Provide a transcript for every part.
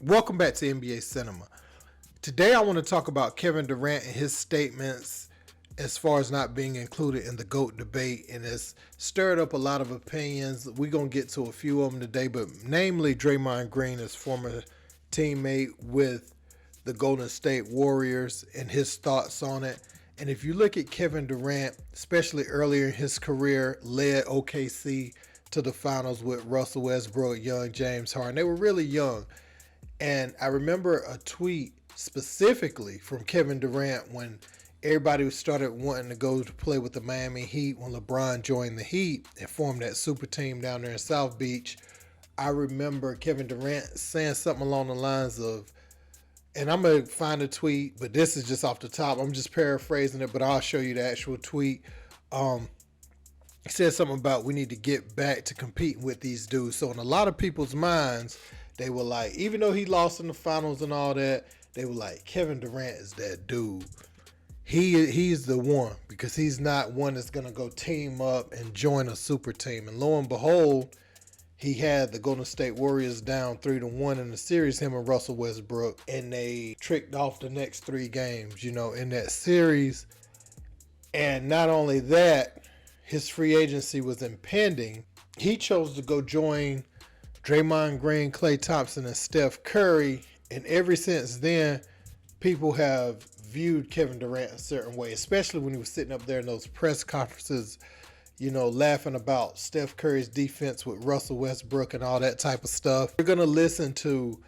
Welcome back to NBA Cinema. Today I want to talk about Kevin Durant and his statements as far as not being included in the GOAT debate, and it's stirred up a lot of opinions. We're going to get to a few of them today, but namely Draymond Green, his former teammate with the Golden State Warriors, and his thoughts on it. And if you look at Kevin Durant, especially earlier in his career, led OKC to the finals with Russell Westbrook, young James Harden. They were really young. And I remember a tweet specifically from Kevin Durant when everybody started wanting to go to play with the Miami Heat when LeBron joined the Heat and formed that super team down there in South Beach. I remember Kevin Durant saying something along the lines of, and I'm going to find a tweet, but this is just off the top. I'm just paraphrasing it, but I'll show you the actual tweet. He said something about we need to get back to competing with these dudes. So in a lot of people's minds, they were like, even though he lost in the finals and all that, they were like, Kevin Durant is that dude. He's the one, because he's not one that's going to go team up and join a super team. And lo and behold, he had the Golden State Warriors down 3-1 in the series, him and Russell Westbrook, and they tricked off the next 3 games, in that series. And not only that, his free agency was impending. He chose to go join Draymond Green, Klay Thompson, and Steph Curry. And ever since then, people have viewed Kevin Durant a certain way, especially when he was sitting up there in those press conferences, laughing about Steph Curry's defense with Russell Westbrook and all that type of stuff. We're going to listen to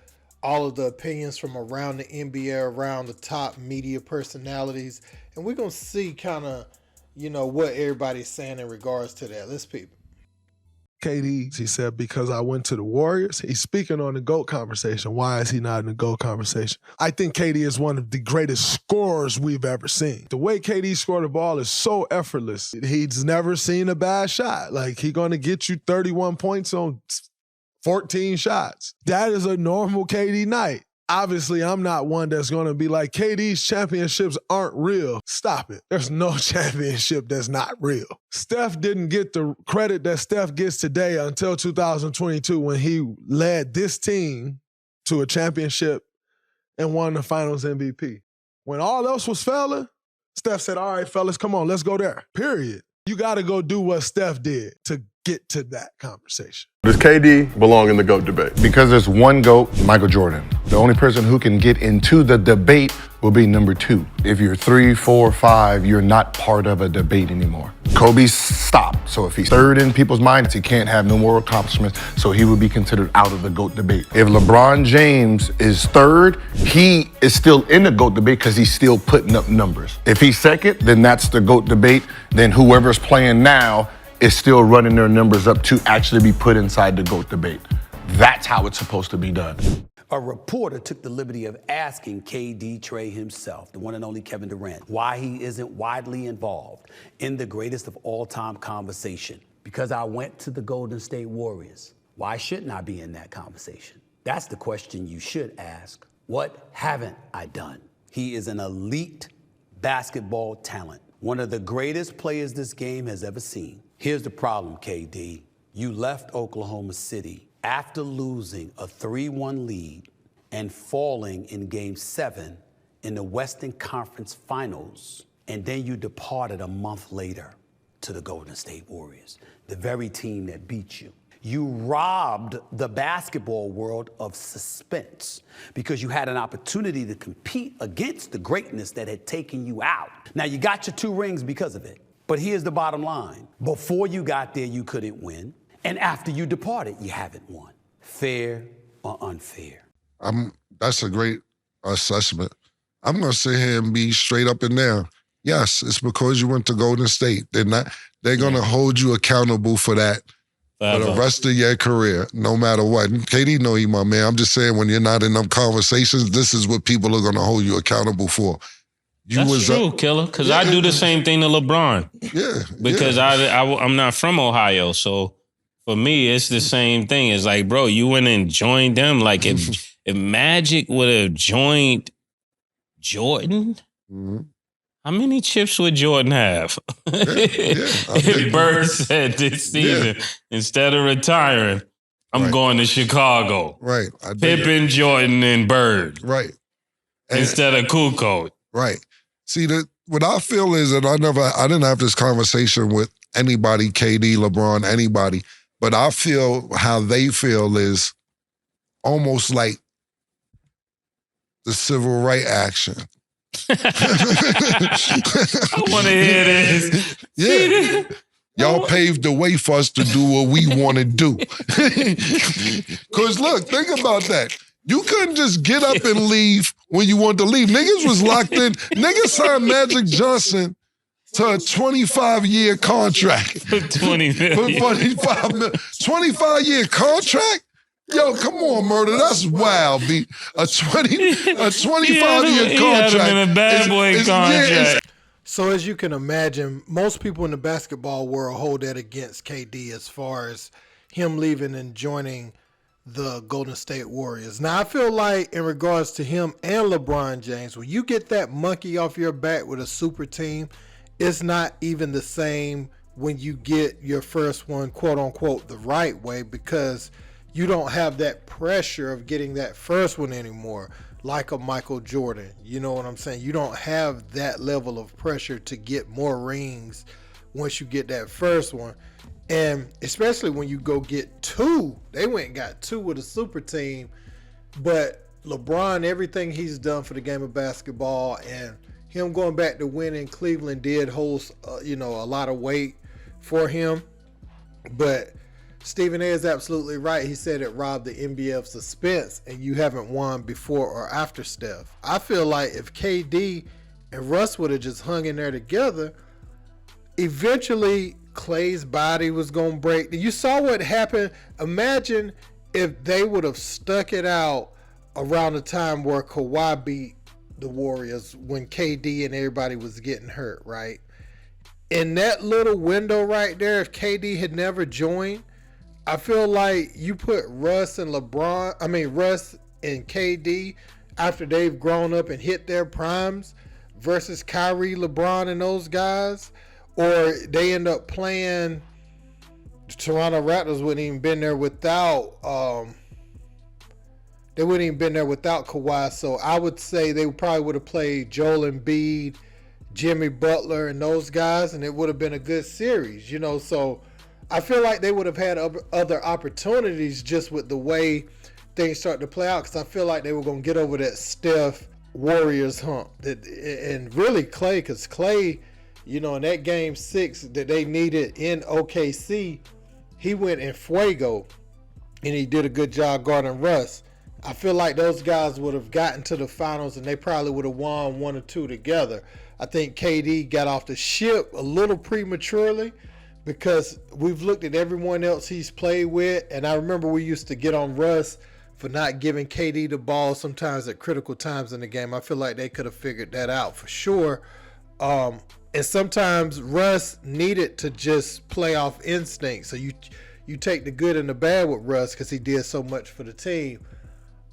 all of the opinions from around the NBA, around the top media personalities, and we're going to see kind of, what everybody's saying in regards to that. Let's peep. KD, he said, because I went to the Warriors. He's speaking on the GOAT conversation. Why is he not in the GOAT conversation? I think KD is one of the greatest scorers we've ever seen. The way KD scored the ball is so effortless. He's never seen a bad shot. Like, he's going to get you 31 points on 14 shots. That is a normal KD night. Obviously, I'm not one that's going to be like, KD's championships aren't real. Stop it. There's no championship that's not real. Steph didn't get the credit that Steph gets today until 2022 when he led this team to a championship and won the finals MVP. When all else was failing, Steph said, all right, fellas, come on, let's go there. Period. You got to go do what Steph did to get to that conversation. Does KD belong in the GOAT debate? Because there's one GOAT, Michael Jordan. The only person who can get into the debate will be number 2. If you're 3, 4, 5, you're not part of a debate anymore. Kobe stopped, so if he's third in people's minds, he can't have no more accomplishments, so he would be considered out of the GOAT debate. If LeBron James is third, he is still in the GOAT debate because he's still putting up numbers. If he's second, then that's the GOAT debate. Then whoever's playing now is still running their numbers up to actually be put inside the GOAT debate. That's how it's supposed to be done. A reporter took the liberty of asking KD Trey himself, the one and only Kevin Durant, why he isn't widely involved in the greatest of all-time conversation. Because I went to the Golden State Warriors. Why shouldn't I be in that conversation? That's the question you should ask. What haven't I done? He is an elite basketball talent, one of the greatest players this game has ever seen. Here's the problem, KD. You left Oklahoma City after losing a 3-1 lead and falling in Game 7 in the Western Conference Finals, and then you departed a month later to the Golden State Warriors, the very team that beat you. You robbed the basketball world of suspense because you had an opportunity to compete against the greatness that had taken you out. Now, you got your 2 rings because of it. But here's the bottom line. Before you got there, you couldn't win. And after you departed, you haven't won. Fair or unfair? That's a great assessment. I'm going to sit here and be straight up and down. Yes, it's because you went to Golden State. They're going to hold you accountable for that for the rest of your career, no matter what. And KD know he my man. I'm just saying, when you're not in them conversations, this is what people are going to hold you accountable for. That's true, Killer, because I do the same thing to LeBron. Yeah. Because I'm not from Ohio, so for me, it's the same thing. It's like, bro, you went and joined them. Like, if Magic would have joined Jordan, how many chips would Jordan have? If Bird said this season, instead of retiring, I'm going to Chicago. Right. I dig it. Pippen, Jordan, and Bird. Right. And, Instead of Kukoc. right. See, what I feel is that I didn't have this conversation with anybody, KD, LeBron, anybody, but I feel how they feel is almost like the civil rights action. I want to hear this. Yeah. Y'all paved the way for us to do what we want to do. Because look, think about that. You couldn't just get up and leave when you wanted to leave. Niggas was locked in. Niggas signed Magic Johnson to a 25-year contract. For 20 million. 25-year contract? Yo, come on, Murder. That's wild, B. A 25-year contract. He had him in a bad boy contract. So as you can imagine, most people in the basketball world hold that against KD as far as him leaving and joining the Golden State Warriors. Now, I feel like in regards to him and LeBron James, when you get that monkey off your back with a super team, it's not even the same when you get your first one, quote unquote, the right way, because you don't have that pressure of getting that first one anymore, like a Michael Jordan. You know what I'm saying? You don't have that level of pressure to get more rings once you get that first one. And especially when you go get two, they went and got two with a super team. But LeBron, everything he's done for the game of basketball and him going back to winning, Cleveland did hold, a lot of weight for him. But Stephen A is absolutely right. He said it robbed the NBA of suspense, and you haven't won before or after Steph. I feel like if KD and Russ would have just hung in there together, eventually Clay's body was going to break. You saw what happened. Imagine if they would have stuck it out around the time where Kawhi beat the Warriors when KD and everybody was getting hurt, right? In that little window right there, if KD had never joined, I feel like you put Russ and KD after they've grown up and hit their primes versus Kyrie, LeBron, and those guys, or they end up playing. The Toronto Raptors wouldn't even been there without. They wouldn't even been there without Kawhi. So I would say they probably would have played Joel Embiid, Jimmy Butler, and those guys, and it would have been a good series. So I feel like they would have had other opportunities just with the way things start to play out, because I feel like they were going to get over that Steph Warriors hump. And really Clay, because Clay, in that game 6 that they needed in OKC, he went in fuego, and he did a good job guarding Russ. I feel like those guys would have gotten to the finals, and they probably would have won 1 or 2 together. I think KD got off the ship a little prematurely, because we've looked at everyone else he's played with, and I remember we used to get on Russ for not giving KD the ball sometimes at critical times in the game. I feel like they could have figured that out for sure. And sometimes Russ needed to just play off instinct. So you take the good and the bad with Russ because he did so much for the team.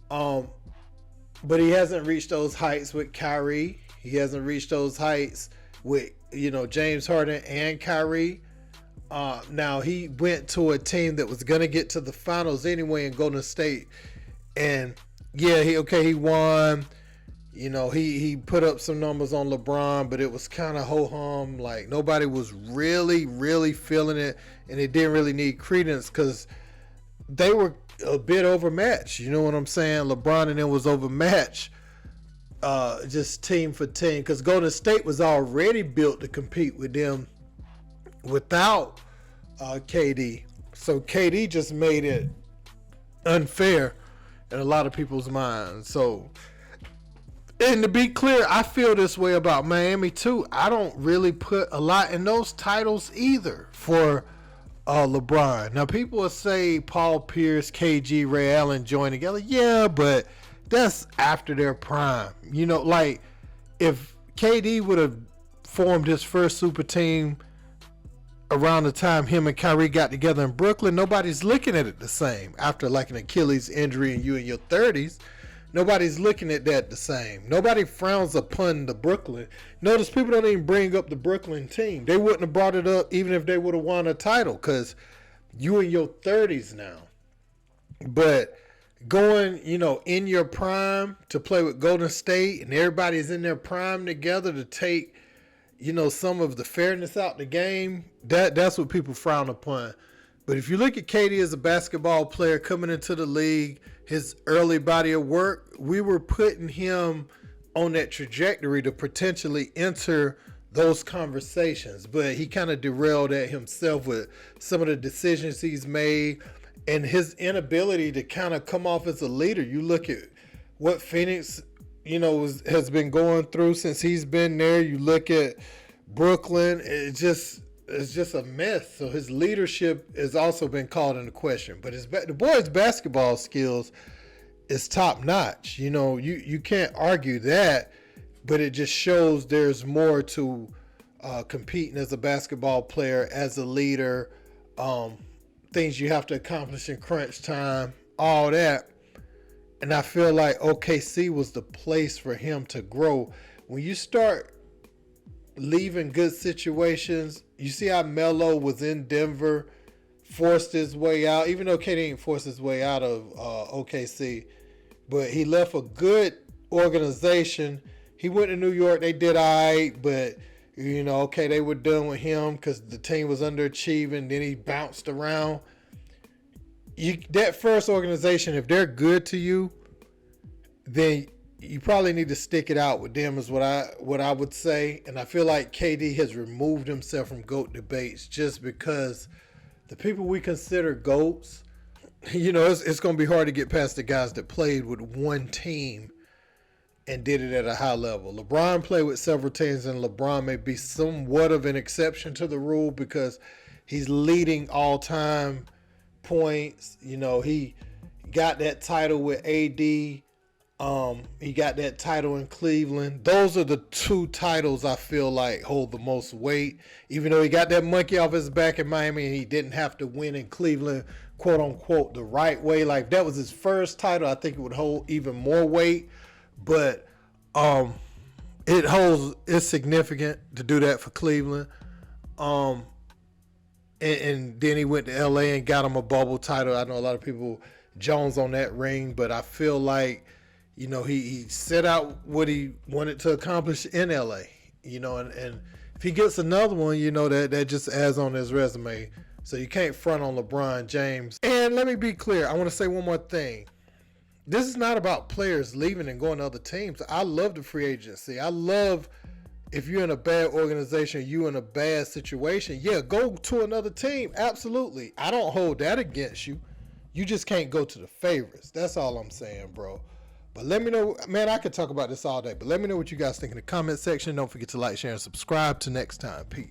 But he hasn't reached those heights with Kyrie. He hasn't reached those heights with James Harden and Kyrie. Now he went to a team that was gonna get to the finals anyway in Golden State, and yeah, he won. He put up some numbers on LeBron, but it was kind of ho-hum. Like nobody was really feeling it, and it didn't really need credence because they were a bit overmatched. You know what I'm saying? LeBron and them was overmatched, just team for team, because Golden State was already built to compete with them without KD. So KD just made it unfair in a lot of people's minds. So, and to be clear, I feel this way about Miami too. I don't really put a lot in those titles either for LeBron. Now people will say Paul Pierce, KG, Ray Allen joined together. Yeah, but that's after their prime. Like if KD would have formed his first super team around the time him and Kyrie got together in Brooklyn, nobody's looking at it the same. After like an Achilles injury and you in your 30s, nobody's looking at that the same. Nobody frowns upon the Brooklyn. Notice people don't even bring up the Brooklyn team. They wouldn't have brought it up even if they would have won a title, because you in your 30s now. But going, in your prime to play with Golden State and everybody's in their prime together to take, some of the fairness out the game, that's what people frown upon. But if you look at KD as a basketball player coming into the league, his early body of work, we were putting him on that trajectory to potentially enter those conversations. But he kind of derailed that himself with some of the decisions he's made and his inability to kind of come off as a leader. You look at what Phoenix, has been going through since he's been there. You look at Brooklyn, it's just a mess. So his leadership has also been called into question. But the boy's basketball skills is top notch. You can't argue that, but it just shows there's more to competing as a basketball player, as a leader, things you have to accomplish in crunch time, all that. And I feel like OKC was the place for him to grow. When you start leaving good situations, you see how Melo was in Denver, forced his way out, even though KD didn't force his way out of OKC, but he left a good organization. He went to New York, they did all right, but they were done with him because the team was underachieving. Then he bounced around. That first organization, if they're good to you, then you probably need to stick it out with them, is what I would say. And I feel like KD has removed himself from GOAT debates just because the people we consider GOATs, it's going to be hard to get past the guys that played with one team and did it at a high level. LeBron played with several teams, and LeBron may be somewhat of an exception to the rule because he's leading all-time points. He got that title with AD. He got that title in Cleveland. Those are the two titles I feel like hold the most weight. Even though he got that monkey off his back in Miami and he didn't have to win in Cleveland, quote unquote, the right way. Like, that was his first title. I think it would hold even more weight. But it's significant to do that for Cleveland. And then he went to LA and got him a bubble title. I know a lot of people Jones on that ring, but I feel like, he set out what he wanted to accomplish in LA, and if he gets another one, that just adds on his resume. So you can't front on LeBron James. And let me be clear. I want to say one more thing. This is not about players leaving and going to other teams. I love the free agency. I love if you're in a bad organization, you're in a bad situation. Yeah, go to another team. Absolutely. I don't hold that against you. You just can't go to the favorites. That's all I'm saying, bro. But let me know, man, I could talk about this all day, but let me know what you guys think in the comment section. Don't forget to like, share, and subscribe. Till next time. Peace.